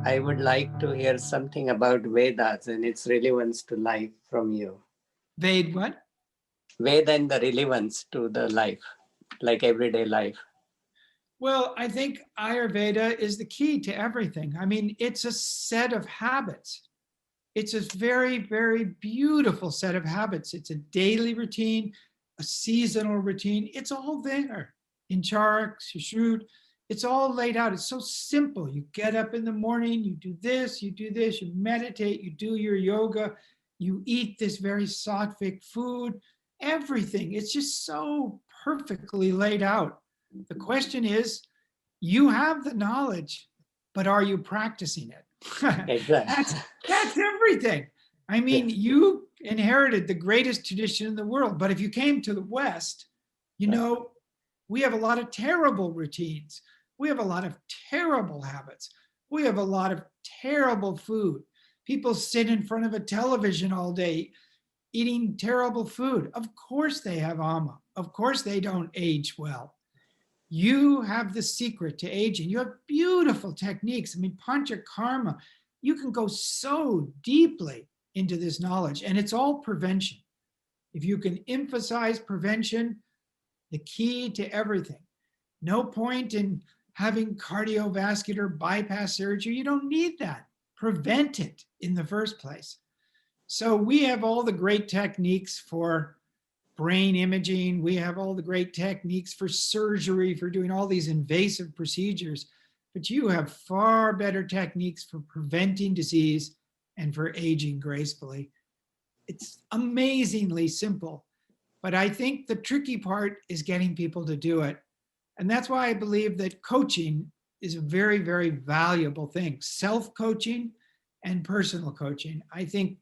I would like to hear something about Vedas and its relevance to life from you. Ved what? Veda and the relevance to the life, like everyday life. Well, I think Ayurveda is the key to everything. I mean, it's a set of habits. It's a very, very beautiful set of habits. It's a daily routine, a seasonal routine. It's all there in Charak, Sushruta. It's all laid out. It's so simple. You get up in the morning, you do this, you meditate, you do your yoga, you eat this very sattvic food, everything. It's just so perfectly laid out. The question is, you have the knowledge, but are you practicing it? Exactly. That's everything. I mean, Yes. you inherited the greatest tradition in the world, but if you came to the West, you Right. know, we have a lot of terrible routines. We have a lot of terrible habits. We have a lot of terrible food. People sit in front of a television all day eating terrible food. Of course they have ama. Of course they don't age well. You have the secret to aging. You have beautiful techniques. I mean, panchakarma, you can go so deeply into this knowledge, and it's all prevention. If you can emphasize prevention, the key to everything. No point in having cardiovascular bypass surgery. You don't need that. Prevent it in the first place. So we have all the great techniques for brain imaging. We have all the great techniques for surgery, for doing all these invasive procedures. But you have far better techniques for preventing disease and for aging gracefully. It's amazingly simple. But I think the tricky part is getting people to do it. And that's why I believe that coaching is a very, very valuable thing. Self-coaching and personal coaching. I think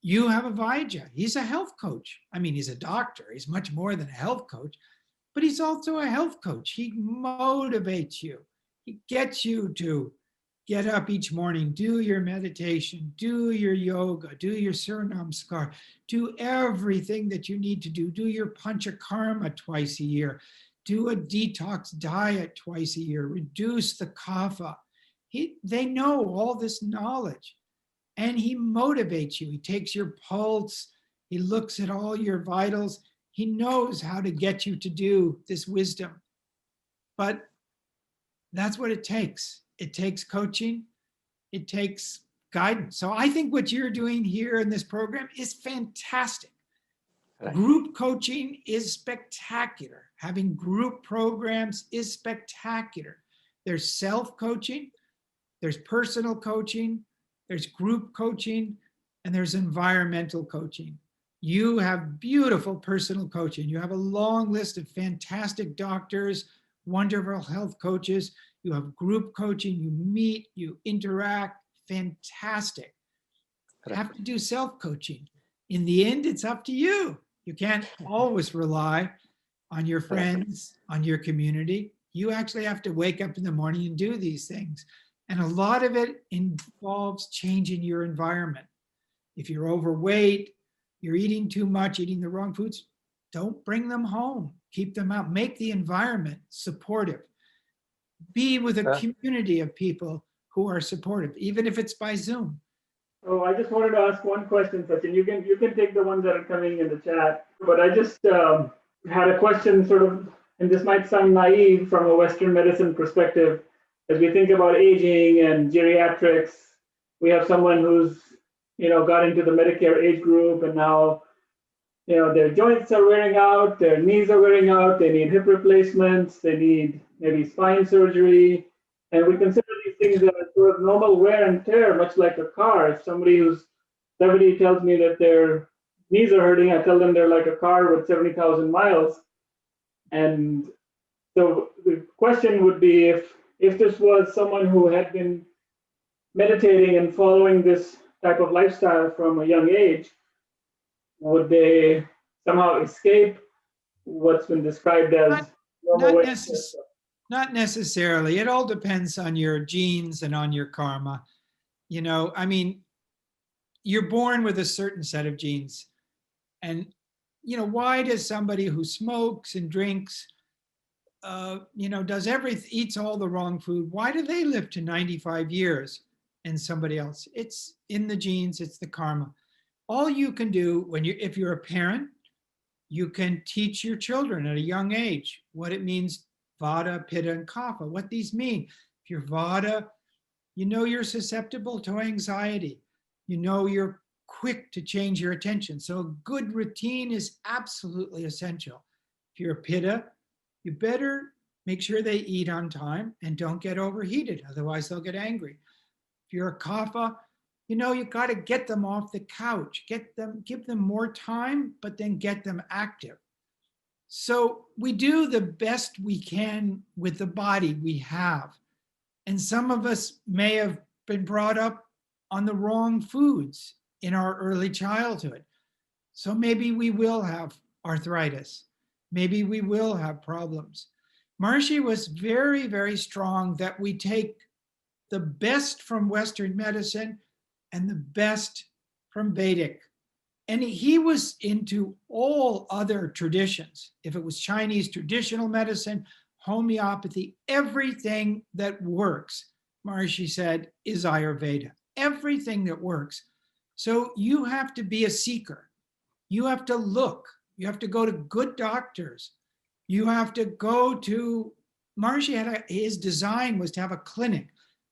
you have a Vaidya. He's a health coach. I mean, he's a doctor. He's much more than a health coach, but he's also a health coach. He motivates you. He gets you to get up each morning, do your meditation, do your yoga, do your Surya Namaskar, do everything that you need to do. Do your panchakarma twice a year. Do a detox diet twice a year. Reduce the kapha. They know all this knowledge. And he motivates you. He takes your pulse. He looks at all your vitals. He knows how to get you to do this wisdom. But that's what it takes. It takes coaching. It takes guidance. So I think what you're doing here in this program is fantastic. Right. Group coaching is spectacular. Having group programs is spectacular. There's self-coaching, there's personal coaching, there's group coaching, and there's environmental coaching. You have beautiful personal coaching. You have a long list of fantastic doctors, wonderful health coaches. You have group coaching. You meet, you interact. Fantastic. Right. Have to do self-coaching. In the end, it's up to you. You can't always rely on your friends, on your community. You actually have to wake up in the morning and do these things. And a lot of it involves changing your environment. If you're overweight, you're eating too much, eating the wrong foods, don't bring them home. Keep them out. Make the environment supportive. Be with a community of people who are supportive, even if it's by Zoom. Oh, I just wanted to ask one question, Sachin. You can take the ones that are coming in the chat, but I just had a question, sort of, and this might sound naive from a Western medicine perspective. As we think about aging and geriatrics, we have someone who's got into the Medicare age group, and now their joints are wearing out, their knees are wearing out, they need hip replacements, they need maybe spine surgery, and we consider these things as sort of normal wear and tear, much like a car. If somebody who's 70 tells me that their knees are hurting, I tell them they're like a car with 70,000 miles. And so the question would be, if this was someone who had been meditating and following this type of lifestyle from a young age, would they somehow escape what's been described as normal Not, way? not necessarily. It all depends on your genes and on your karma. I mean, you're born with a certain set of genes. And, why does somebody who smokes and drinks eats all the wrong food, why do they live to 95 years and somebody else? It's in the genes, it's the karma. All you can do if you're a parent, you can teach your children at a young age what it means, vata, pitta, and kapha, what these mean. If you're vata, you're susceptible to anxiety. You're quick to change your attention. So a good routine is absolutely essential. If you're a pitta, you better make sure they eat on time and don't get overheated. Otherwise, they'll get angry. If you're a kapha, you got to get them off the couch, give them more time, but then get them active. So we do the best we can with the body we have. And some of us may have been brought up on the wrong foods in our early childhood. So maybe we will have arthritis. Maybe we will have problems. Maharishi was very, very strong that we take the best from Western medicine and the best from Vedic. And he was into all other traditions. If it was Chinese traditional medicine, homeopathy, everything that works, Maharishi said, is Ayurveda. Everything that works. So you have to be a seeker. You have to look. You have to go to good doctors. You have to go to, Maharishi his design was to have a clinic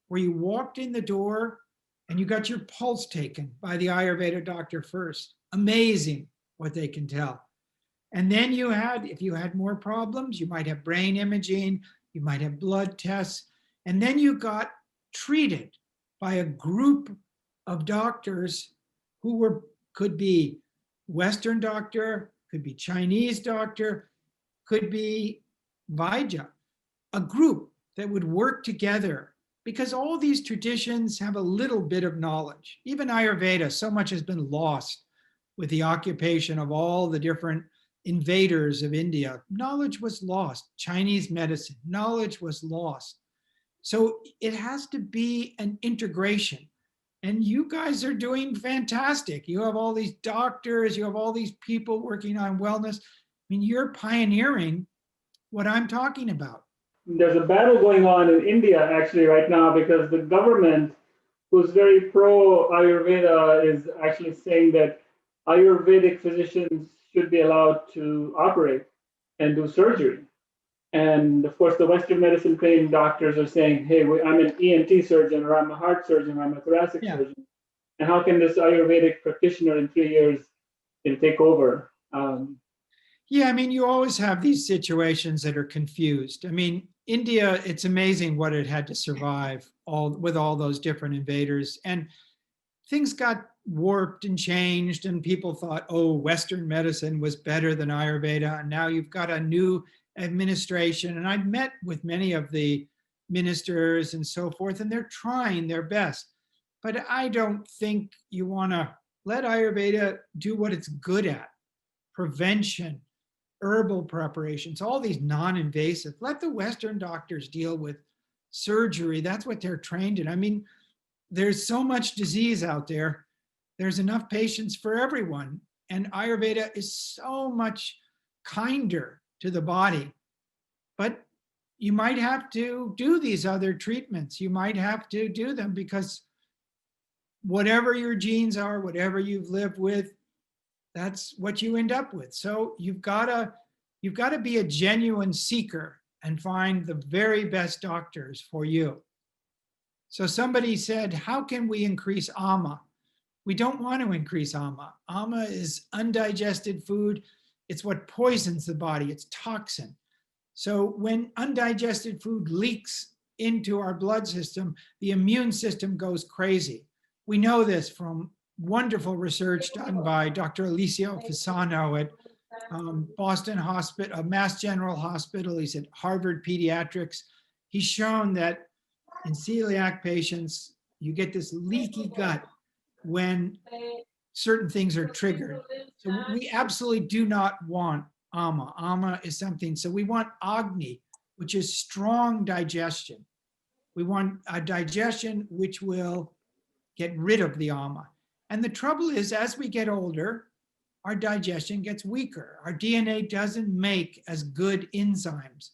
where you walked in the door and you got your pulse taken by the Ayurveda doctor first. Amazing what they can tell. And then if you had more problems, you might have brain imaging, you might have blood tests, and then you got treated by a group of doctors who could be Western doctor, could be Chinese doctor, could be Vaidya, a group that would work together, because all these traditions have a little bit of knowledge. Even Ayurveda, so much has been lost with the occupation of all the different invaders of India. Knowledge was lost. Chinese medicine, knowledge was lost. So it has to be an integration. And you guys are doing fantastic. You have all these doctors, you have all these people working on wellness. I mean, you're pioneering what I'm talking about. There's a battle going on in India actually right now, because the government, who's very pro Ayurveda, is actually saying that Ayurvedic physicians should be allowed to operate and do surgery. And of course, the Western medicine trained doctors are saying, hey, I'm an ENT surgeon, or I'm a heart surgeon, or I'm a thoracic surgeon. And how can this Ayurvedic practitioner in 3 years take over? Yeah, I mean, you always have these situations that are confused. I mean, India, it's amazing what it had to survive with all those different invaders. And things got warped and changed, and people thought, oh, Western medicine was better than Ayurveda. And now you've got a new administration. And I've met with many of the ministers and so forth, and they're trying their best. But I don't think you want to let Ayurveda do what it's good at: prevention, herbal preparations, all these non-invasive. Let the Western doctors deal with surgery. That's what they're trained in. I mean, there's so much disease out there. There's enough patients for everyone. And Ayurveda is so much kinder to the body. But you might have to do these other treatments. You might have to do them because whatever your genes are, whatever you've lived with, that's what you end up with. So you've got to be a genuine seeker and find the very best doctors for you. So somebody said, how can we increase ama? We don't want to increase ama. Ama is undigested food. It's what poisons the body. It's toxin. So when undigested food leaks into our blood system, the immune system goes crazy. We know this from wonderful research done by Dr. Alicio Fasano at Boston Hospital, Mass General Hospital. He's at Harvard Pediatrics. He's shown that in celiac patients, you get this leaky gut when certain things are triggered. So we absolutely do not want ama. Ama is something, so we want agni, which is strong digestion. We want a digestion which will get rid of the ama. And the trouble is, as we get older, our digestion gets weaker. Our DNA doesn't make as good enzymes.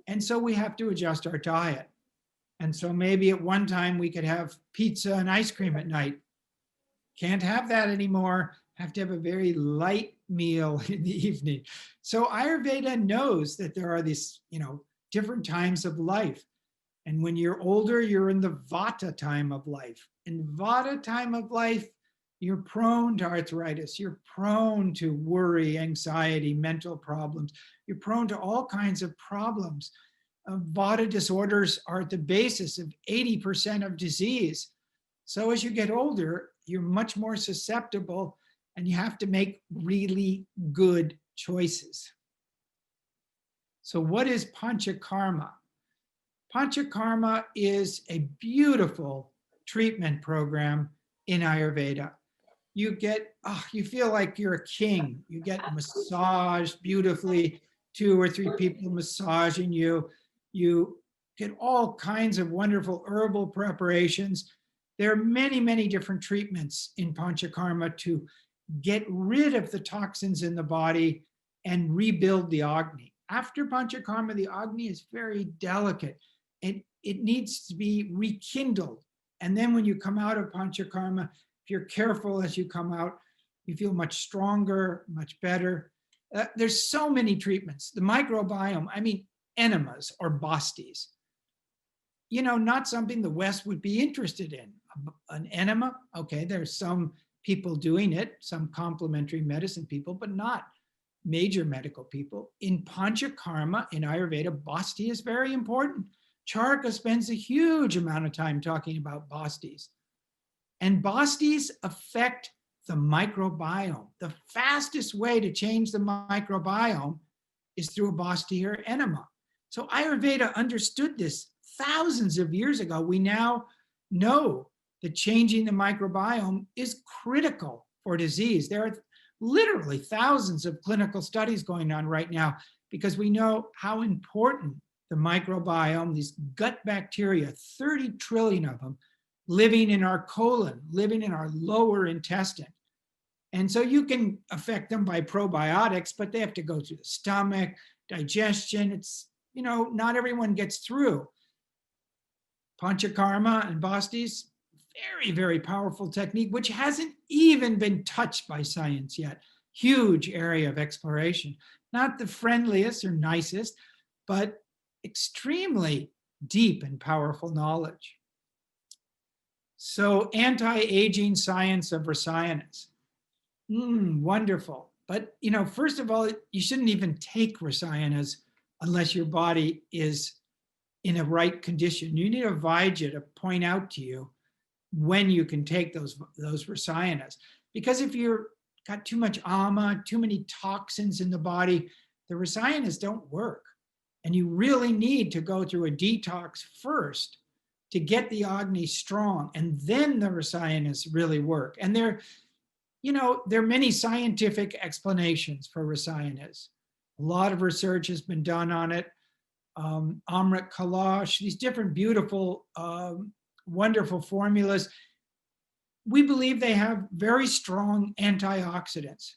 And so we have to adjust our diet. And so maybe at one time we could have pizza and ice cream at night. Can't have that anymore. Have to have a very light meal in the evening. So Ayurveda knows that there are these, different times of life. And when you're older, you're in the Vata time of life. In Vata time of life, you're prone to arthritis. You're prone to worry, anxiety, mental problems. You're prone to all kinds of problems. Vata disorders are at the basis of 80% of disease. So as you get older, you're much more susceptible and you have to make really good choices. So what is Panchakarma? Panchakarma is a beautiful treatment program in Ayurveda. You feel like you're a king. You get massaged beautifully, 2 or 3 people massaging you. You get all kinds of wonderful herbal preparations. There are many, many different treatments in Panchakarma to get rid of the toxins in the body and rebuild the Agni. After Panchakarma, the Agni is very delicate. It needs to be rekindled. And then when you come out of Panchakarma, if you're careful as you come out, you feel much stronger, much better. There's so many treatments. The microbiome, enemas or bastis, not something the West would be interested in. An enema, okay, there's some people doing it, some complementary medicine people, but not major medical people. In Panchakarma, in Ayurveda, basti is very important. Charaka spends a huge amount of time talking about bastis. And bastis affect the microbiome. The fastest way to change the microbiome is through a basti or enema. So Ayurveda understood this thousands of years ago. We now know that changing the microbiome is critical for disease. There are literally thousands of clinical studies going on right now because we know how important the microbiome, these gut bacteria, 30 trillion of them, living in our colon, living in our lower intestine. And so you can affect them by probiotics, but they have to go through the stomach, digestion. It's, not everyone gets through. Panchakarma and bastis, very, very powerful technique, which hasn't even been touched by science yet. Huge area of exploration. Not the friendliest or nicest, but extremely deep and powerful knowledge. So anti-aging science of rasayanas. Wonderful. But, first of all, you shouldn't even take rasayanas unless your body is in a right condition. You need a Vaidya to point out to you when you can take those rasayanas. Because if you've got too much ama, too many toxins in the body, the rasayanas don't work. And you really need to go through a detox first to get the Agni strong, and then the rasayanas really work. And there are many scientific explanations for rasayanas. A lot of research has been done on it. Amrit Kalash, these different beautiful, wonderful formulas. We believe they have very strong antioxidants.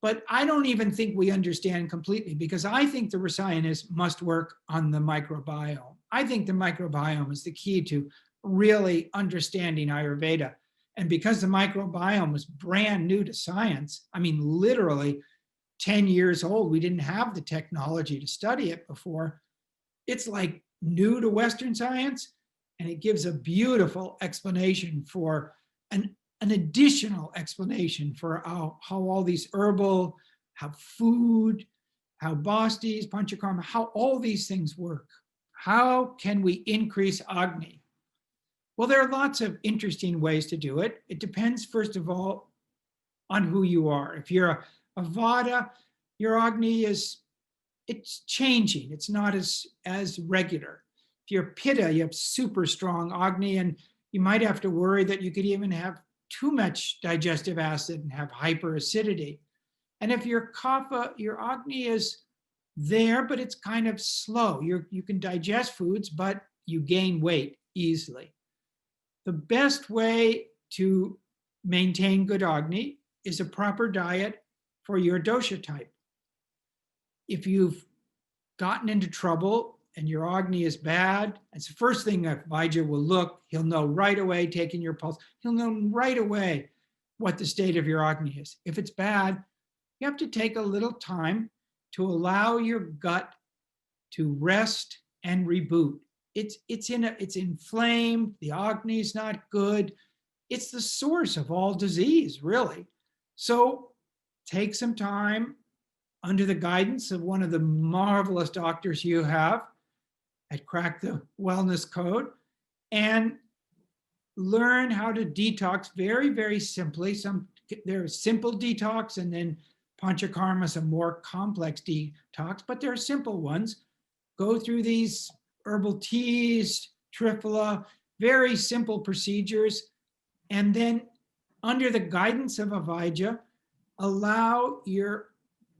But I don't even think we understand completely, because I think the rasayanas must work on the microbiome. I think the microbiome is the key to really understanding Ayurveda. And because the microbiome was brand new to science, literally 10 years old, we didn't have the technology to study it before. It's like new to Western science, and it gives a beautiful explanation for an additional explanation for how all these herbal, how food, how bastis, panchakarma, how all these things work. How can we increase Agni? Well, there are lots of interesting ways to do it. It depends, first of all, on who you are. If you're a Vata, your Agni it's changing. It's not as regular. If you're Pitta, you have super strong Agni, and you might have to worry that you could even have too much digestive acid and have hyperacidity. And if you're Kapha, your Agni is there, but it's kind of slow. You can digest foods, but you gain weight easily. The best way to maintain good Agni is a proper diet for your dosha type. If you've gotten into trouble and your Agni is bad, it's the first thing that Vaidya will look. He'll know right away, taking your pulse, he'll know right away what the state of your Agni is. If it's bad, you have to take a little time to allow your gut to rest and reboot. It's inflamed, the Agni is not good. It's the source of all disease, really. So take some time under the guidance of one of the marvelous doctors you have at Crack the Wellness Code and learn how to detox very, very simply. There are simple detox, and then Panchakarma is a more complex detox, but there are simple ones. Go through these herbal teas, Triphala, very simple procedures, and then under the guidance of a Vaidya, allow your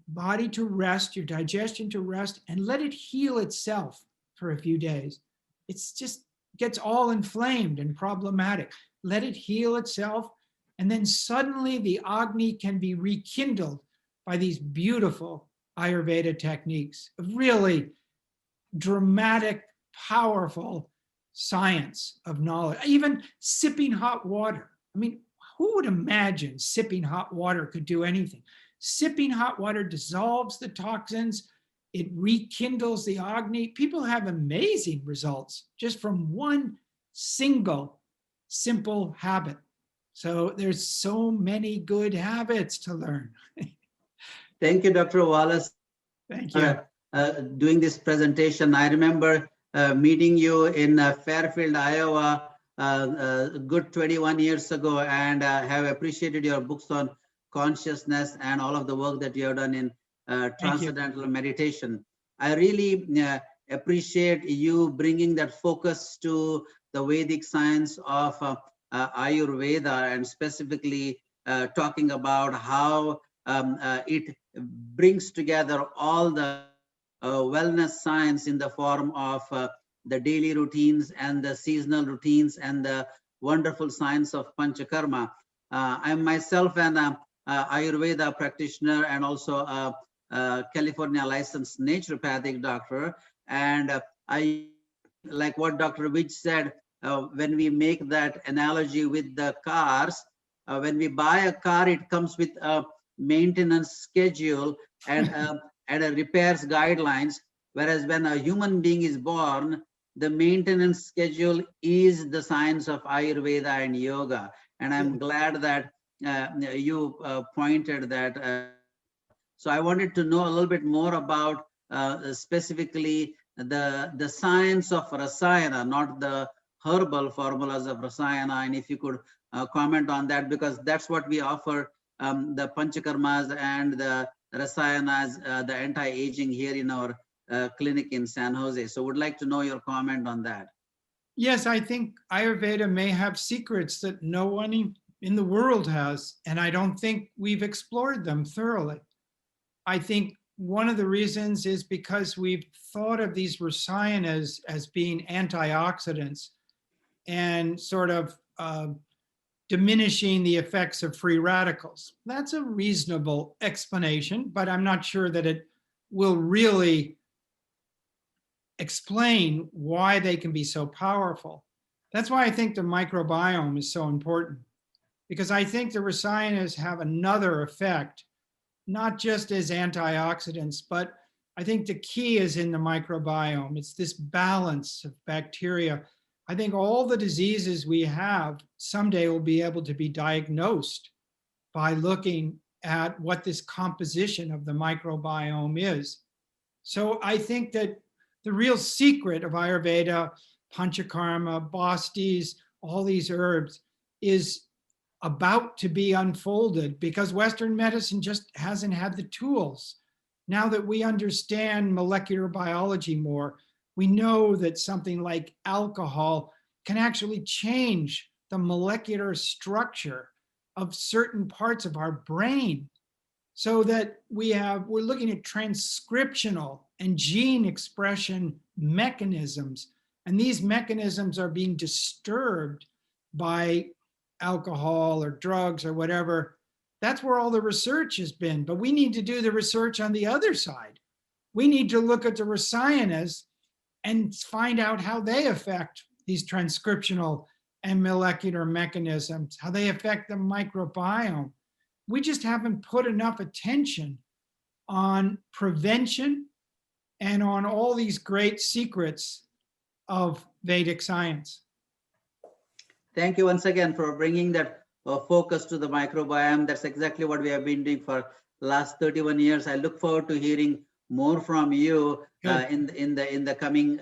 body to rest, your digestion to rest, and let it heal itself for a few days. It's just gets all inflamed and problematic. Let it heal itself, and then suddenly the Agni can be rekindled by these beautiful Ayurveda techniques of really dramatic, powerful science of knowledge. Even sipping hot water. I mean, who would imagine sipping hot water could do anything? Sipping hot water dissolves the toxins. It rekindles the Agni. People have amazing results just from one single simple habit. So there's so many good habits to learn. Thank you, Dr. Wallace. Thank you. Doing this presentation. I remember meeting you in Fairfield, Iowa, a good 21 years ago, and have appreciated your books on consciousness and all of the work that you have done in transcendental meditation. I really appreciate you bringing that focus to the Vedic science of Ayurveda, and specifically talking about how it brings together all the wellness science in the form of the daily routines and the seasonal routines and the wonderful science of Panchakarma. I'm myself an Ayurveda practitioner and also a California licensed naturopathic doctor. And I, like what Dr. Vij said, when we make that analogy with the cars, when we buy a car, it comes with a maintenance schedule and a repairs guidelines. Whereas when a human being is born, the maintenance schedule is the science of Ayurveda and yoga. And I'm glad that you pointed that. So I wanted to know a little bit more about specifically the science of Rasayana, not the herbal formulas of Rasayana. And if you could comment on that, because that's what we offer, the Panchakarmas and the Rasayanas, the anti-aging here in our clinic in San Jose. So would like to know your comment on that. Yes, I think Ayurveda may have secrets that no one in the world has, and I don't think we've explored them thoroughly. I think one of the reasons is because we've thought of these rasayanas as being antioxidants and sort of diminishing the effects of free radicals. That's a reasonable explanation, but I'm not sure that it will really explain why they can be so powerful. That's why I think the microbiome is so important, because I think the rasayanas have another effect, not just as antioxidants, but I think the key is in the microbiome. It's this balance of bacteria. I think all the diseases we have someday will be able to be diagnosed by looking at what this composition of the microbiome is. So I think that the real secret of Ayurveda, Panchakarma, Bastis, all these herbs is about to be unfolded, because Western medicine just hasn't had the tools. Now that we understand molecular biology more, we know that something like alcohol can actually change the molecular structure of certain parts of our brain, so that we're looking at transcriptional and gene expression mechanisms. And these mechanisms are being disturbed by alcohol or drugs or whatever. That's where all the research has been. But we need to do the research on the other side. We need to look at the rasayanas and find out how they affect these transcriptional and molecular mechanisms, how they affect the microbiome. We just haven't put enough attention on prevention and on all these great secrets of Vedic science. Thank you once again for bringing that focus to the microbiome. That's exactly what we have been doing for last 31 years. I look forward to hearing more from you in the coming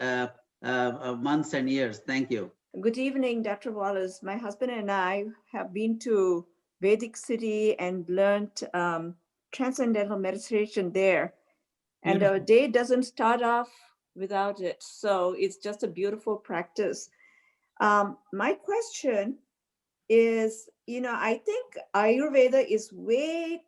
months and years. Thank you. Good evening, Dr. Wallace. My husband and I have been to Vedic City and learned transcendental meditation there. And our day doesn't start off without it. So it's just a beautiful practice. My question is, I think Ayurveda is way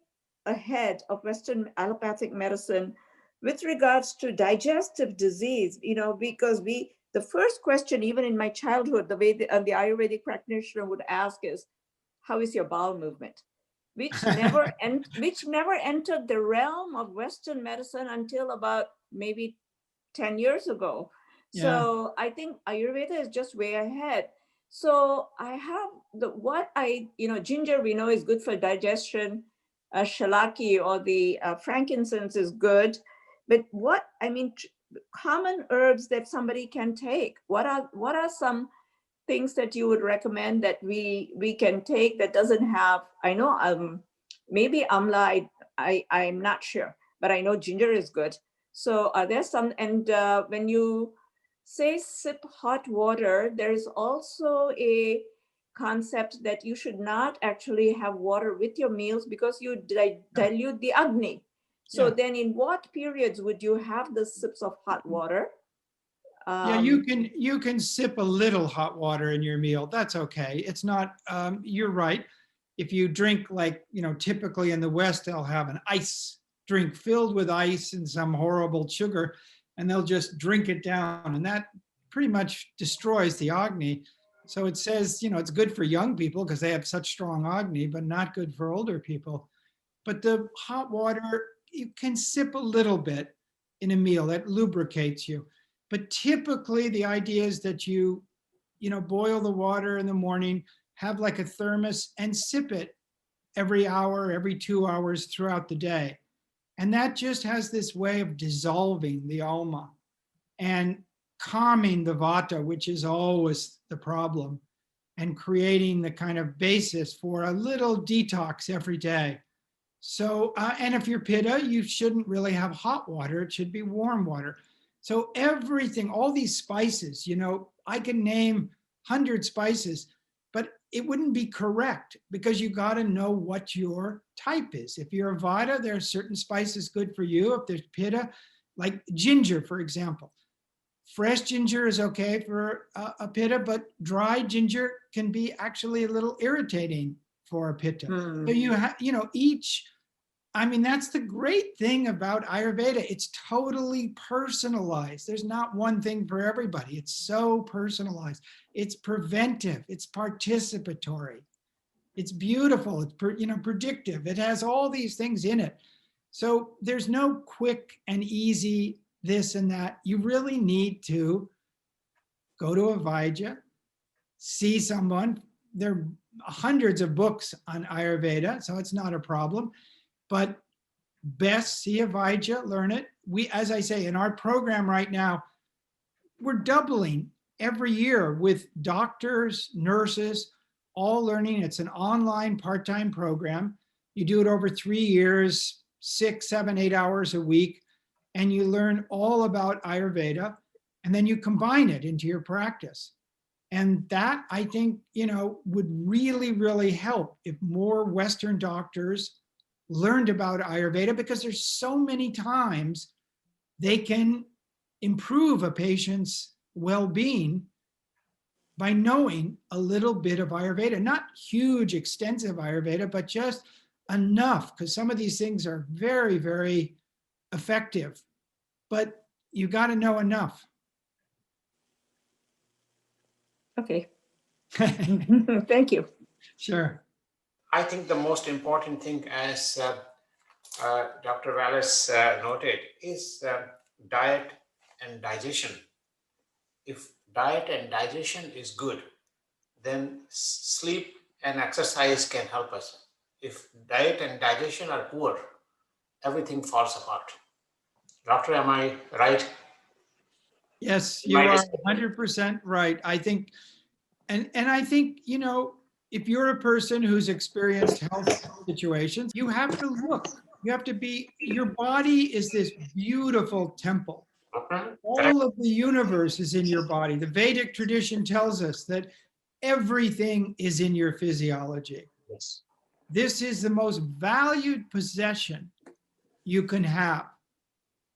ahead of Western allopathic medicine with regards to digestive disease, because the first question, even in my childhood, the way the Ayurvedic practitioner would ask is, how is your bowel movement? Which never entered the realm of Western medicine until about maybe 10 years ago. Yeah. So I think Ayurveda is just way ahead. So I have ginger we know is good for digestion. Shalaki or the frankincense is good. But common herbs that somebody can take, what are some things that you would recommend that we can take that doesn't have, I know maybe amla, I'm not sure, but I know ginger is good. So are there some, and when you say sip hot water, there's also a concept that you should not actually have water with your meals because you dilute the Agni. So then in what periods would you have the sips of hot water? Yeah, you can sip a little hot water in your meal. That's okay. It's not, you're right. If you drink typically in the West, they'll have an ice drink filled with ice and some horrible sugar, and they'll just drink it down. And that pretty much destroys the Agni. So it says, it's good for young people because they have such strong Agni, but not good for older people. But the hot water, you can sip a little bit in a meal that lubricates you. But typically the idea is that you boil the water in the morning, have like a thermos and sip it every hour, every 2 hours throughout the day. And that just has this way of dissolving the alma and calming the vata, which is always the problem, and creating the kind of basis for a little detox every day. So, and if you're pitta, you shouldn't really have hot water. It should be warm water. So everything, all these spices, I can name 100 spices, but it wouldn't be correct because you got to know what your type is. If you're a vata, there are certain spices good for you. If there's pitta, like ginger, for example, fresh ginger is okay for a pitta, but dry ginger can be actually a little irritating for a pitta. So you have, that's the great thing about Ayurveda. It's totally personalized. There's not one thing for everybody. It's so personalized. It's preventive. It's participatory. It's beautiful. It's predictive. It has all these things in it. So there's no quick and easy this and that. You really need to go to a Vaidya, see someone. There are hundreds of books on Ayurveda, so it's not a problem. But best see a Vaidya, learn it. We, as I say, in our program right now, we're doubling every year with doctors, nurses, all learning. It's an online part-time program. You do it over 3 years, 6, 7, 8 hours a week, and you learn all about Ayurveda, and then you combine it into your practice. And that, I think, would really, really help if more Western doctors learned about Ayurveda, because there's so many times they can improve a patient's well-being by knowing a little bit of Ayurveda, not huge, extensive Ayurveda, but just enough, because some of these things are very, very effective, but you got to know enough. Okay. Thank you. Sure. I think the most important thing, as Dr. Wallace noted, is diet and digestion. if diet and digestion is good, then sleep and exercise can help us. If diet and digestion are poor, everything falls apart. Doctor, am I right? Yes, in you my are discussion? 100% right. I think, and I think, if you're a person who's experienced health situations, you have to look. You have to be, your body is this beautiful temple. Okay, correct. All of the universe is in your body. The Vedic tradition tells us that everything is in your physiology. Yes. This is the most valued possession you can have.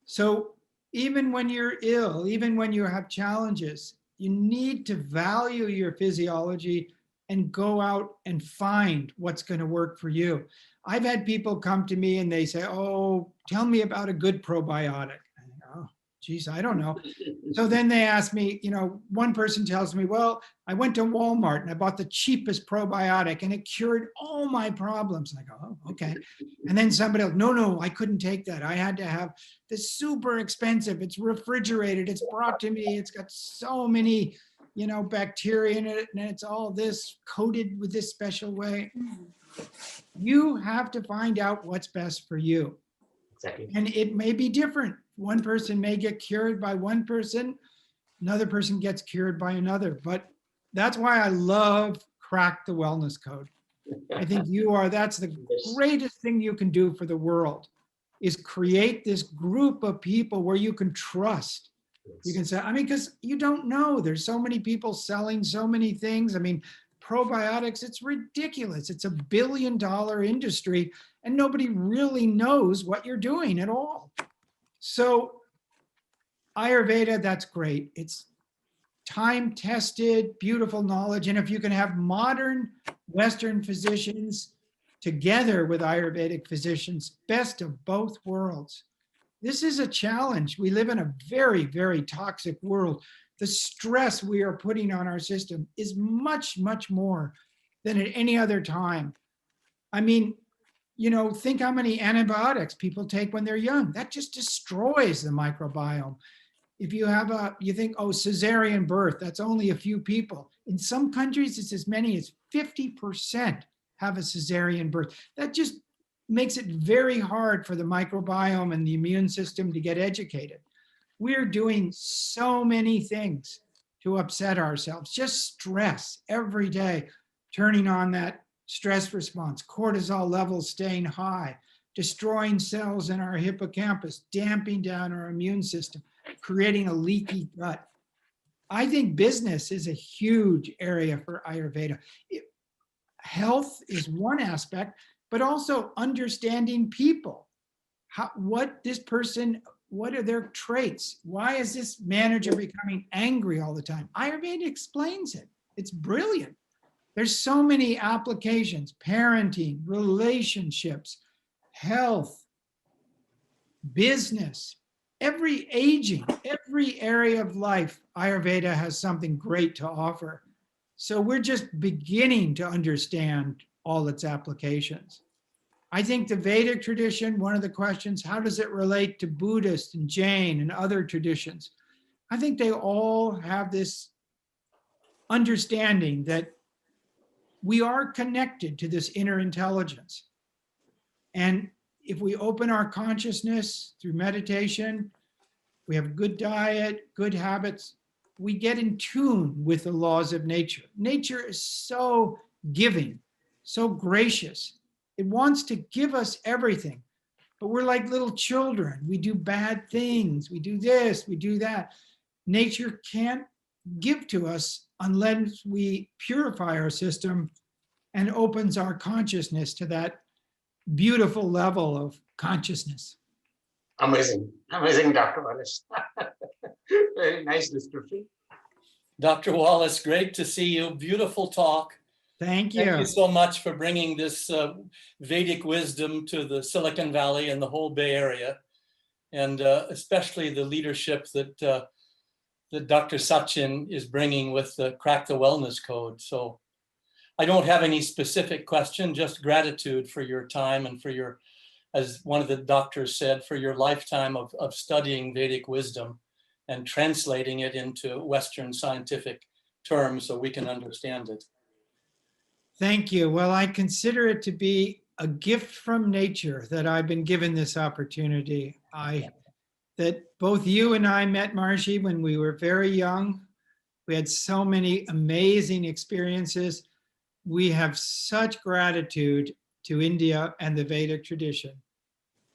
So even when you're ill, even when you have challenges, you need to value your physiology and go out and find what's going to work for you. I've had people come to me and they say, "Oh, tell me about a good probiotic." I think, "Oh, geez, I don't know." So then they ask me, one person tells me, "Well, I went to Walmart and I bought the cheapest probiotic and it cured all my problems." I go, "Oh, okay." And then somebody else, "No, I couldn't take that. I had to have this super expensive. It's refrigerated. It's brought to me. It's got so many, bacteria in it, and it's all this coated with this special way." You have to find out what's best for you. Exactly. And it may be different. One person may get cured by one person, another person gets cured by another. But that's why I love Crack the Wellness Code. I think that's the Yes. greatest thing you can do for the world, is create this group of people where you can trust. You can say, because you don't know, there's so many people selling so many things. Probiotics, it's ridiculous. It's $1 billion industry and nobody really knows what you're doing at all. So Ayurveda, that's great. It's time tested, beautiful knowledge. And if you can have modern Western physicians together with Ayurvedic physicians, best of both worlds. This is a challenge. We live in a very, very toxic world. The stress we are putting on our system is much, much more than at any other time. Think how many antibiotics people take when they're young. That just destroys the microbiome. If you think, oh, cesarean birth, that's only a few people. In some countries, it's as many as 50% have a cesarean birth. That just makes it very hard for the microbiome and the immune system to get educated. We're doing so many things to upset ourselves. Just stress every day, turning on that stress response, cortisol levels staying high, destroying cells in our hippocampus, damping down our immune system, creating a leaky gut. I think business is a huge area for Ayurveda. Health is one aspect, but also understanding people. What are their traits? Why is this manager becoming angry all the time? Ayurveda explains it. It's brilliant. There's so many applications: parenting, relationships, health, business, aging, every area of life. Ayurveda has something great to offer. So we're just beginning to understand all its applications. I think the Vedic tradition, one of the questions, how does it relate to Buddhist and Jain and other traditions? I think they all have this understanding that we are connected to this inner intelligence. And if we open our consciousness through meditation, we have good diet, good habits, we get in tune with the laws of nature. Nature is so giving, so gracious. It wants to give us everything, but we're like little children. We do bad things. We do this, we do that. Nature can't give to us unless we purify our system and opens our consciousness to that beautiful level of consciousness. Amazing, Dr. Wallace. Very nice description. Dr. Wallace, great to see you. Beautiful talk. Thank you. Thank you so much for bringing this Vedic wisdom to the Silicon Valley and the whole Bay Area, and especially the leadership that Dr. Sachin is bringing with the Crack the Wellness Code. So I don't have any specific question, just gratitude for your time and for your, as one of the doctors said, for your lifetime of studying Vedic wisdom and translating it into Western scientific terms so we can understand it. Thank you. Well, I consider it to be a gift from nature that I've been given this opportunity. That both you and I met, Margie, when we were very young. We had so many amazing experiences. We have such gratitude to India and the Vedic tradition.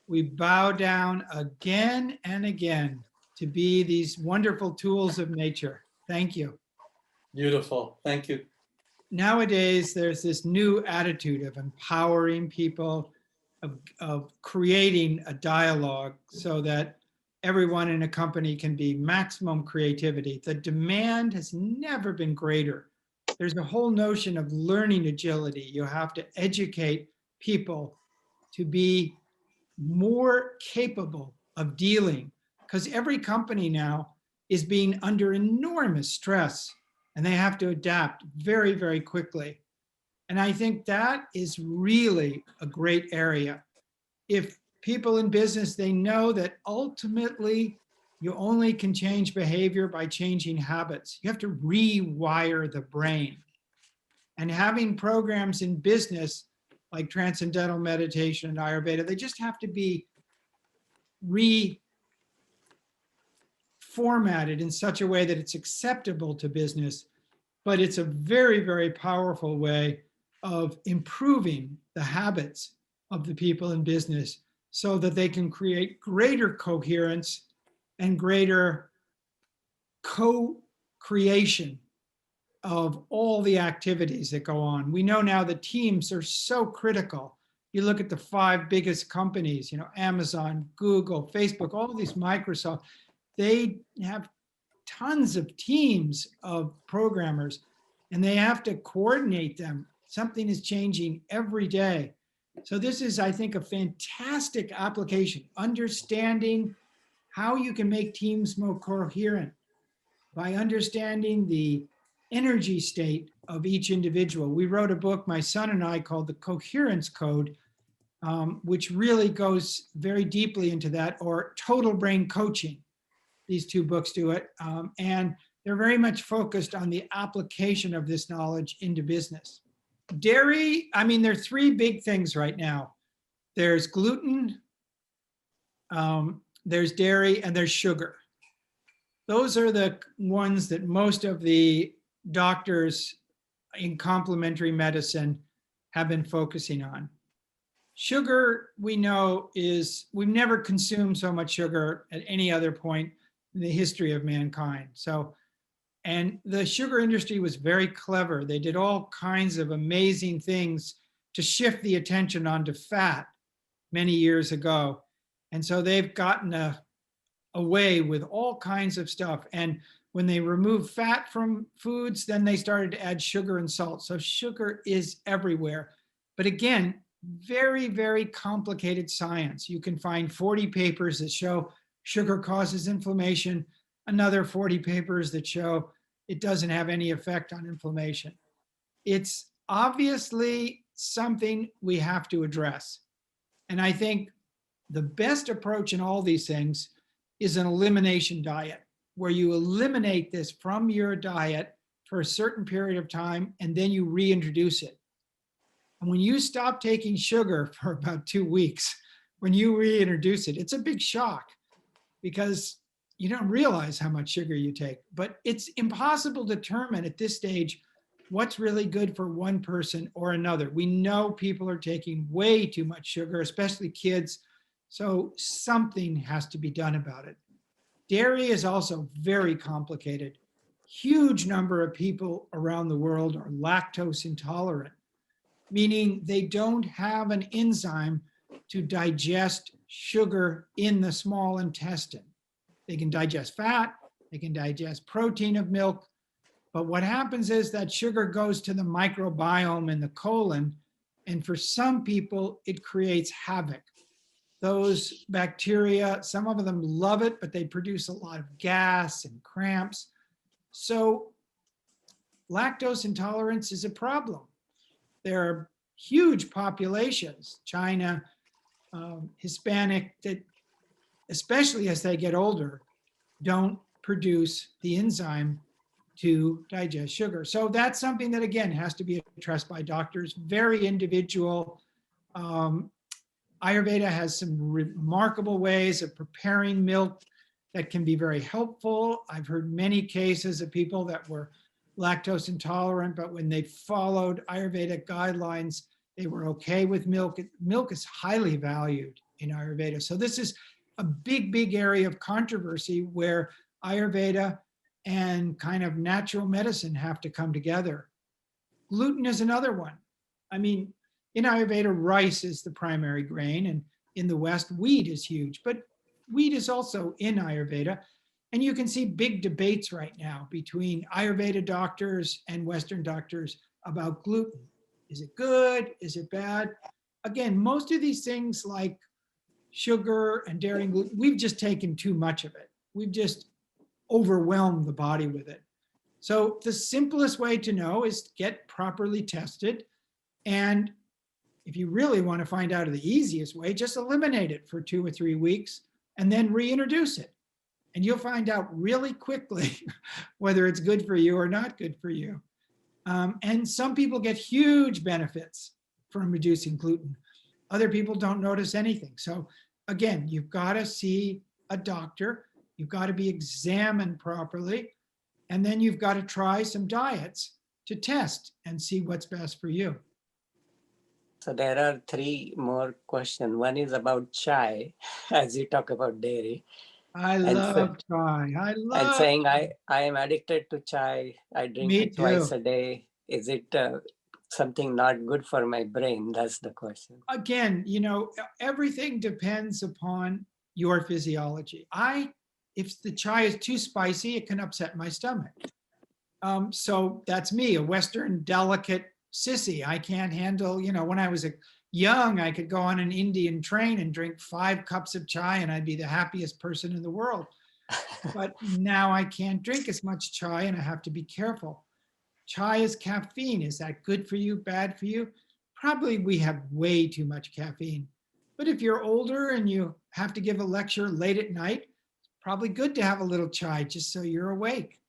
We bow down again and again to be these wonderful tools of nature. Thank you. Beautiful. Thank you. Nowadays, there's this new attitude of empowering people, of creating a dialogue so that everyone in a company can be maximum creativity. The demand has never been greater. There's a whole notion of learning agility. You have to educate people to be more capable of dealing, because every company now is being under enormous stress and they have to adapt very, very quickly. And I think that is really a great area. If people in business, they know that ultimately you only can change behavior by changing habits. You have to rewire the brain. And having programs in business like Transcendental Meditation and Ayurveda, they just have to be reformatted in such a way that it's acceptable to business. But it's a very, very powerful way of improving the habits of the people in business so that they can create greater coherence and greater co-creation of all the activities that go on. We know now that teams are so critical. You look at the 5 biggest companies, Amazon, Google, Facebook, all of these, Microsoft, they have tons of teams of programmers and they have to coordinate them. Something is changing every day. So this is, I think, a fantastic application, understanding how you can make teams more coherent by understanding the energy state of each individual. We wrote a book, my son and I, called The Coherence Code, which really goes very deeply into that, or Total Brain Coaching. These 2 books do it. And they're very much focused on the application of this knowledge into business. Dairy, there are 3 big things right now. There's gluten, there's dairy, and there's sugar. Those are the ones that most of the doctors in complementary medicine have been focusing on. Sugar, we know, we've never consumed so much sugar at any other point in the history of mankind. And the sugar industry was very clever. They did all kinds of amazing things to shift the attention onto fat many years ago. And so they've gotten away with all kinds of stuff. And when they removed fat from foods, then they started to add sugar and salt. So sugar is everywhere. But again, very, very complicated science. You can find 40 papers that show sugar causes inflammation, another 40 papers that show it doesn't have any effect on inflammation. It's obviously something we have to address. And I think the best approach in all these things is an elimination diet, where you eliminate this from your diet for a certain period of time, and then you reintroduce it. And when you stop taking sugar for about 2 weeks, when you reintroduce it, it's a big shock because you don't realize how much sugar you take. But it's impossible to determine at this stage what's really good for one person or another. We know people are taking way too much sugar, especially kids. So something has to be done about it. Dairy is also very complicated. Huge number of people around the world are lactose intolerant, meaning they don't have an enzyme to digest sugar in the small intestine. They can digest fat, they can digest protein of milk, but what happens is that sugar goes to the microbiome in the colon, and for some people, it creates havoc. Those bacteria, some of them love it, but they produce a lot of gas and cramps. So lactose intolerance is a problem. There are huge populations, China, Hispanic, that especially as they get older, don't produce the enzyme to digest sugar. So that's something that, again, has to be addressed by doctors, very individual. Ayurveda has some remarkable ways of preparing milk that can be very helpful. I've heard many cases of people that were lactose intolerant, but when they followed Ayurvedic guidelines, they were okay with milk. Milk is highly valued in Ayurveda. So this is a big, big area of controversy where Ayurveda and kind of natural medicine have to come together. Gluten is another one. I mean, in Ayurveda, rice is the primary grain, and in the West, wheat is huge, but wheat is also in Ayurveda. And you can see big debates right now between Ayurveda doctors and Western doctors about gluten. Is it good? Is it bad? Again, most of these things like sugar and dairy and gluten, we've just taken too much of it. We've just overwhelmed the body with it. So the simplest way to know is to get properly tested. And if you really want to find out the easiest way, just eliminate it for 2 or 3 weeks and then reintroduce it. And you'll find out really quickly whether it's good for you or not good for you. And some people get huge benefits from reducing gluten. Other people don't notice anything. So again, you've got to see a doctor. You've got to be examined properly. And then you've got to try some diets to test and see what's best for you. So there are 3 more questions. One is about chai, as you talk about dairy. I love chai. I love. And saying I am addicted to chai. I drink Me it twice too. a day. Is it something not good for my brain? That's the question. Again, you know, everything depends upon your physiology. If the chai is too spicy, it can upset my stomach. So that's me, a Western delicate sissy. I can't handle, you know, when I was young, I could go on an Indian train and drink 5 cups of chai and I'd be the happiest person in the world. But now I can't drink as much chai and I have to be careful. Chai is caffeine. Is that good for you, bad for you? Probably we have way too much caffeine. But if you're older and you have to give a lecture late at night, it's probably good to have a little chai just so you're awake.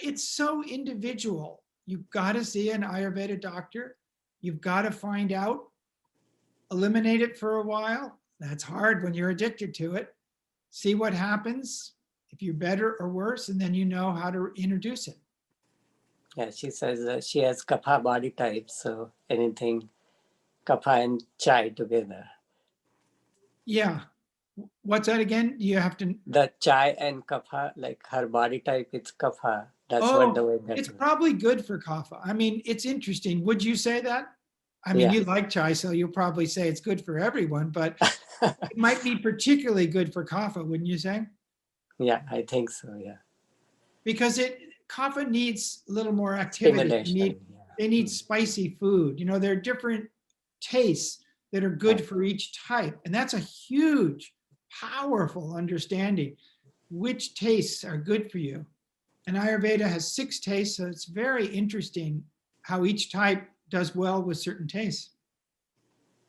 It's so individual. You've got to see an Ayurveda doctor. You've got to find out, eliminate it for a while. That's hard when you're addicted to it. See what happens, if you're better or worse, and then you know how to introduce it. Yeah, she says that she has kapha body type, so anything kapha and chai together. Yeah. What's that again? You have to. The chai and kapha, like her body type, it's kapha. That's what the way that it's is. probably good for kapha. I mean, it's interesting. Would you say that? I mean, Yeah. you like chai, so you'll probably say it's good for everyone, but it might be particularly good for kapha, wouldn't you say? Yeah, I think so. Yeah. Because kapha needs a little more activity. Stimulation. They need spicy food. You know, there are different tastes that are good for each type. And that's a huge, powerful understanding. Which tastes are good for you? And Ayurveda has 6 tastes, so it's very interesting how each type does well with certain tastes.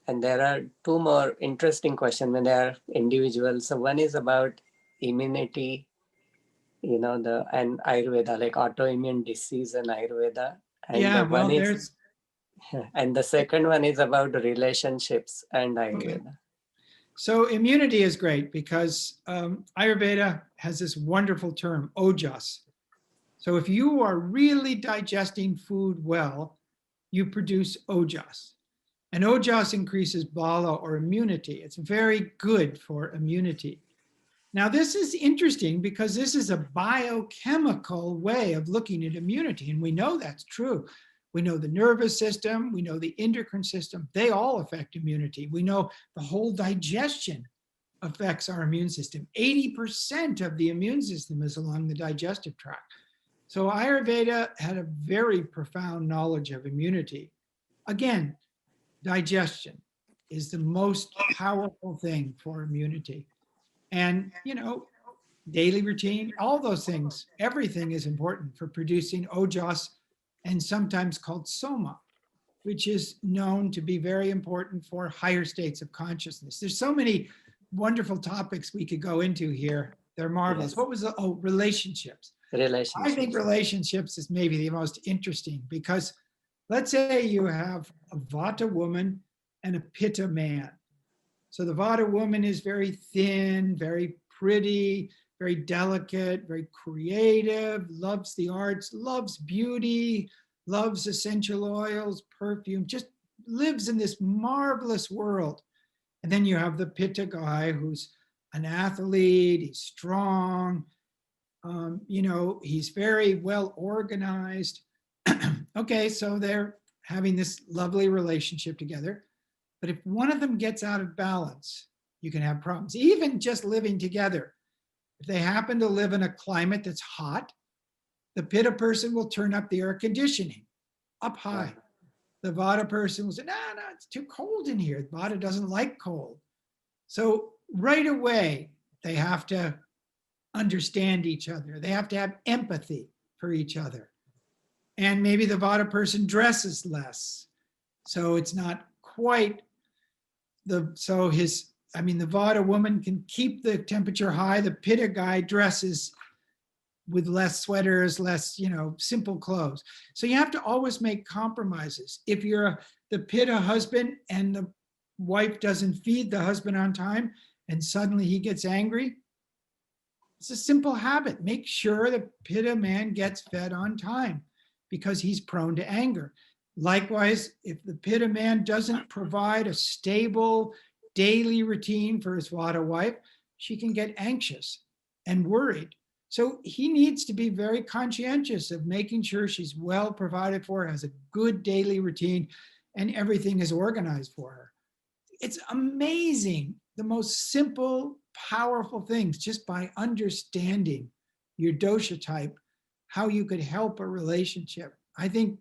And there are 2 more interesting questions when they are individual. So one is about immunity, you know, and Ayurveda, like autoimmune disease and Ayurveda. And Yeah, the well, one is, and the second one is about relationships and Ayurveda. Okay. So immunity is great because Ayurveda has this wonderful term, ojas. So if you are really digesting food well, you produce ojas. And ojas increases bala or immunity. It's very good for immunity. Now, this is interesting because this is a biochemical way of looking at immunity. And we know that's true. We know the nervous system, we know the endocrine system, they all affect immunity. We know the whole digestion affects our immune system. 80% of the immune system is along the digestive tract. So Ayurveda had a very profound knowledge of immunity. Again, digestion is the most powerful thing for immunity. And, you know, daily routine, all those things, everything is important for producing ojas, and sometimes called soma, which is known to be very important for higher states of consciousness. There's so many wonderful topics we could go into here. They're marvelous. Yes. What was the, oh, relationships. I Relationships. think relationships is maybe the most interesting because let's say you have a Vata woman and a Pitta man. So the Vata woman is very thin, very pretty, very delicate, very creative, loves the arts, loves beauty, loves essential oils, perfume, just lives in this marvelous world. And then you have the Pitta guy who's an athlete, he's strong, he's very well organized. Okay, so they're having this lovely relationship together. But if one of them gets out of balance, you can have problems. Even just living together. If they happen to live in a climate that's hot, the Pitta person will turn up the air conditioning up high. The Vata person will say, no, it's too cold in here. Vata doesn't like cold. So right away, they have to understand each other. They have to have empathy for each other. And maybe the Vata person dresses less. So it's not quite the Vata woman can keep the temperature high. The Pitta guy dresses with less sweaters, less, simple clothes. So you have to always make compromises. If you're the Pitta husband and the wife doesn't feed the husband on time and suddenly he gets angry, it's a simple habit. Make sure the Pitta man gets fed on time because he's prone to anger. Likewise, if the Pitta man doesn't provide a stable daily routine for his Vata wife, she can get anxious and worried. So he needs to be very conscientious of making sure she's well provided for, has a good daily routine, and everything is organized for her. It's amazing, the most simple, powerful things, just by understanding your dosha type, how you could help a relationship. I think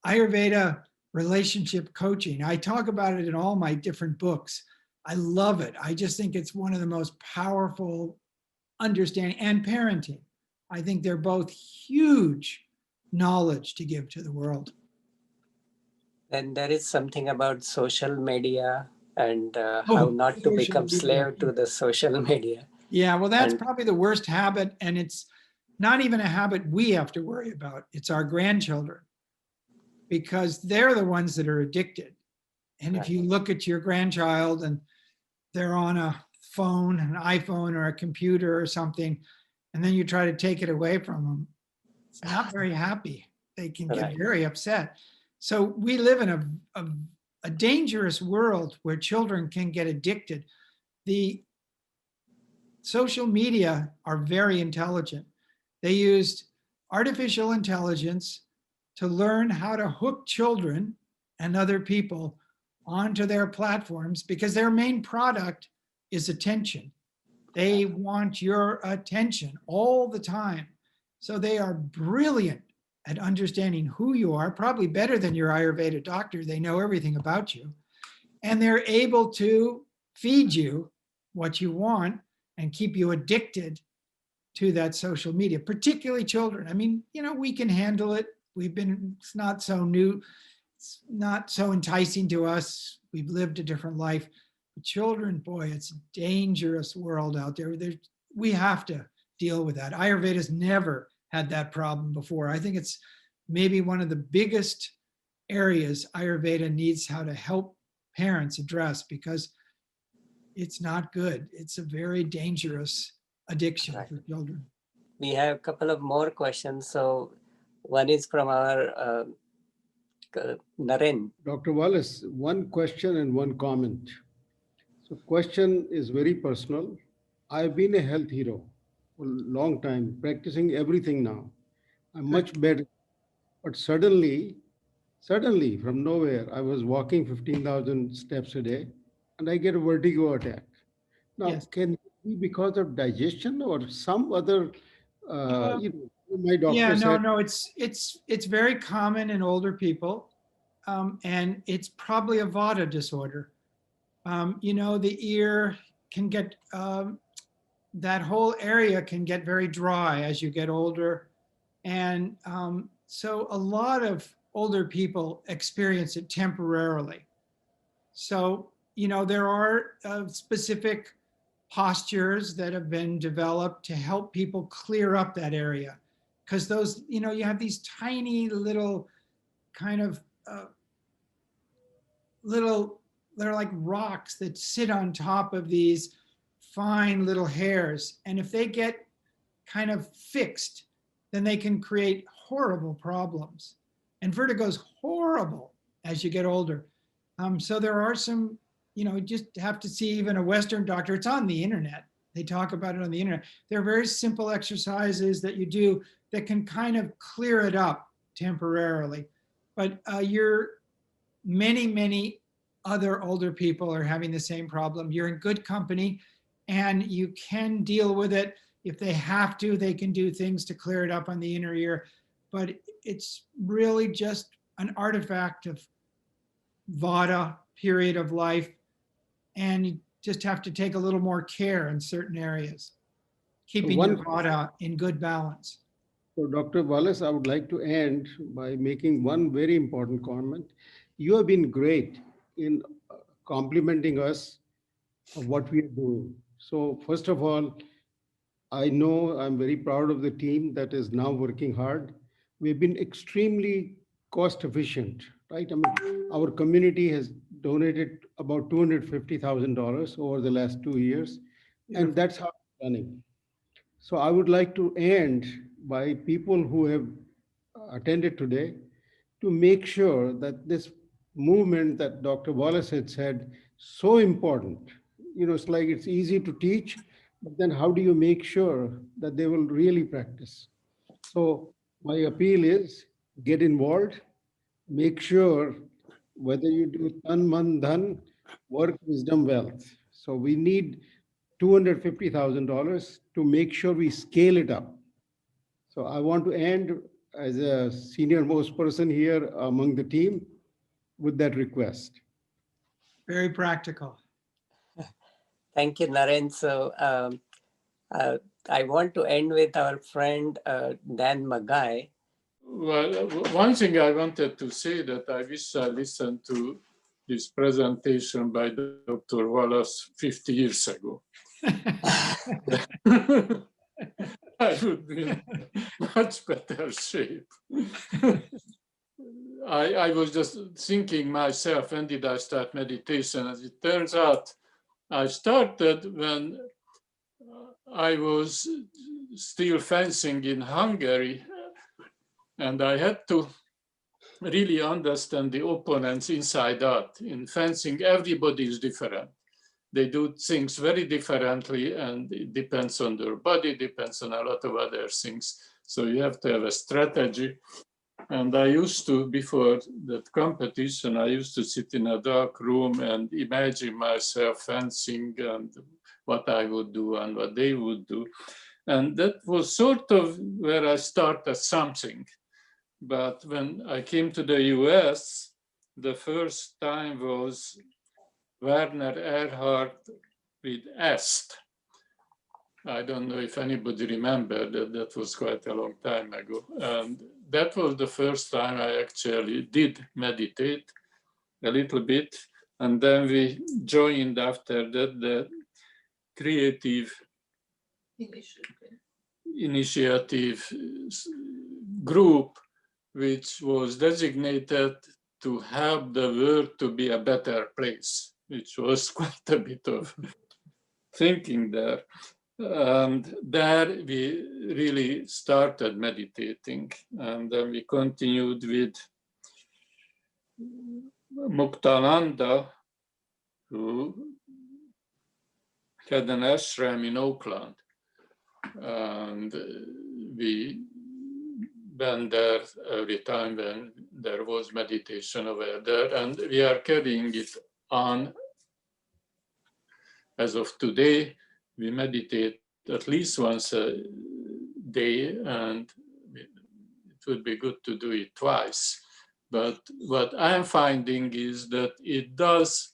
Ayurveda relationship coaching, I talk about it in all my different books. I love it. I just think it's one of the most powerful understanding, and parenting. I think they're both huge knowledge to give to the world. And there is something about social media and how not to social become media. slave to the social media. Yeah, well, that's And- probably the worst habit. And it's not even a habit we have to worry about. It's our grandchildren, because they're the ones that are addicted. And if Right. you look at your grandchild and they're on a phone, an iPhone or a computer or something, and then you try to take it away from them, it's not very happy. They can get Right. very upset. So we live in a dangerous world where children can get addicted. The social media are very intelligent. They used artificial intelligence to learn how to hook children and other people onto their platforms because their main product is attention. They want your attention all the time. So they are brilliant at understanding who you are, probably better than your Ayurveda doctor. They know everything about you. And they're able to feed you what you want and keep you addicted to that social media, particularly children. I mean, we can handle it. It's not so new. It's not so enticing to us. We've lived a different life. But children, boy, it's a dangerous world out there. We have to deal with that. Ayurveda's never had that problem before. I think it's maybe one of the biggest areas Ayurveda needs how to help parents address, because it's not good. It's a very dangerous addiction Right. for children. We have a couple of more questions. So one is from our Naren. Dr. Wallace, one question and one comment. So question is very personal. I've been a health hero for a long time, practicing everything now. I'm much better. But suddenly from nowhere, I was walking 15,000 steps a day and I get a vertigo attack. Now, Yes. can it be because of digestion or some other, my doctor Yeah, said, no, it's very common in older people, and it's probably a Vata disorder. The ear can get that whole area can get very dry as you get older, and so a lot of older people experience it temporarily. So there are specific postures that have been developed to help people clear up that area. Because those, you know, you have these tiny little kind of they're like rocks that sit on top of these fine little hairs. And if they get kind of fixed, then they can create horrible problems. And vertigo is horrible as you get older. So there are some, you know, just have to see even a Western doctor. It's on the internet. They talk about it on the internet. There are very simple exercises that you do that can kind of clear it up temporarily. But many other older people are having the same problem. You're in good company and you can deal with it. If they have to, they can do things to clear it up on the inner ear. But it's really just an artifact of Vata period of life. And you just have to take a little more care in certain areas, keeping your Vata in good balance. So Dr. Wallace, I would like to end by making one very important comment. You have been great in complimenting us of what we are doing. So first of all, I know I'm very proud of the team that is now working hard. We've been extremely cost efficient, right? I mean, our community has donated about $250,000 over the last 2 years, and that's how it's running. So I would like to end by people who have attended today to make sure that this movement that Dr. Wallace had said, so important. You know, it's like it's easy to teach, but then how do you make sure that they will really practice? So my appeal is get involved, make sure whether you do tan, man, dhan, work, wisdom, wealth. So we need $250,000 to make sure we scale it up. So I want to end as a senior most person here among the team with that request. Very practical. Thank you, Naren. So I want to end with our friend Dan Magai. Well, one thing I wanted to say that I wish I listened to this presentation by Dr. Wallace 50 years ago. I would be in much better shape. I was just thinking myself, when did I start meditation? As it turns out, I started when I was still fencing in Hungary, and I had to really understand the opponents inside out. In fencing, everybody is different. They do things very differently, and it depends on their body, depends on a lot of other things. So you have to have a strategy. And I used to, before that competition, I used to sit in a dark room and imagine myself fencing and what I would do and what they would do. And that was sort of where I started something. But when I came to the US, the first time was Werner Erhard with EST. I don't know if anybody remembered that. That was quite a long time ago. And that was the first time I actually did meditate a little bit. And then we joined after that the creative initiative group, which was designated to help the world to be a better place, which was quite a bit of thinking there. And there we really started meditating, and then we continued with Muktananda, who had an ashram in Oakland, and we went there every time when there was meditation over there, and we are carrying it on. As of today, we meditate at least once a day, and it would be good to do it twice. But what I'm finding is that it does,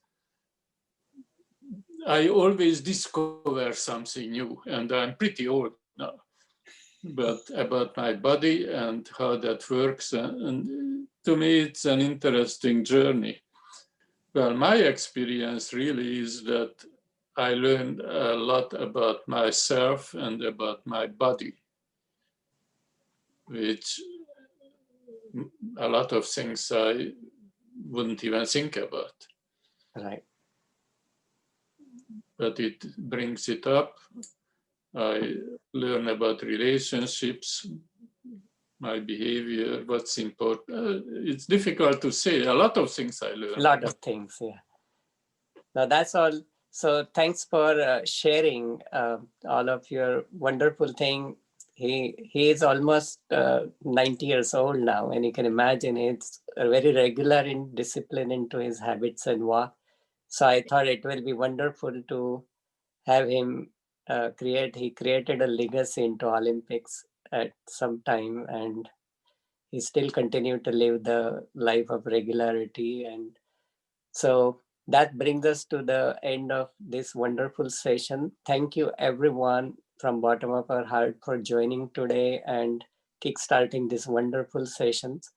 I always discover something new, and I'm pretty old now, but about my body and how that works. And to me, it's an interesting journey. Well, my experience really is that I learned a lot about myself and about my body, which a lot of things I wouldn't even think about. Right. But it brings it up. I learn about relationships, my behavior, what's important. It's difficult to say. A lot of things I learned. A lot of things, yeah. Now that's all. So thanks for sharing all of your wonderful thing. He is almost 90 years old now, and you can imagine it's very regular in discipline into his habits and walk. So I thought it will be wonderful to have him he created a legacy into Olympics at some time, and he still continued to live the life of regularity. And so that brings us to the end of this wonderful session. Thank you everyone from bottom of our heart for joining today and kickstarting these wonderful sessions.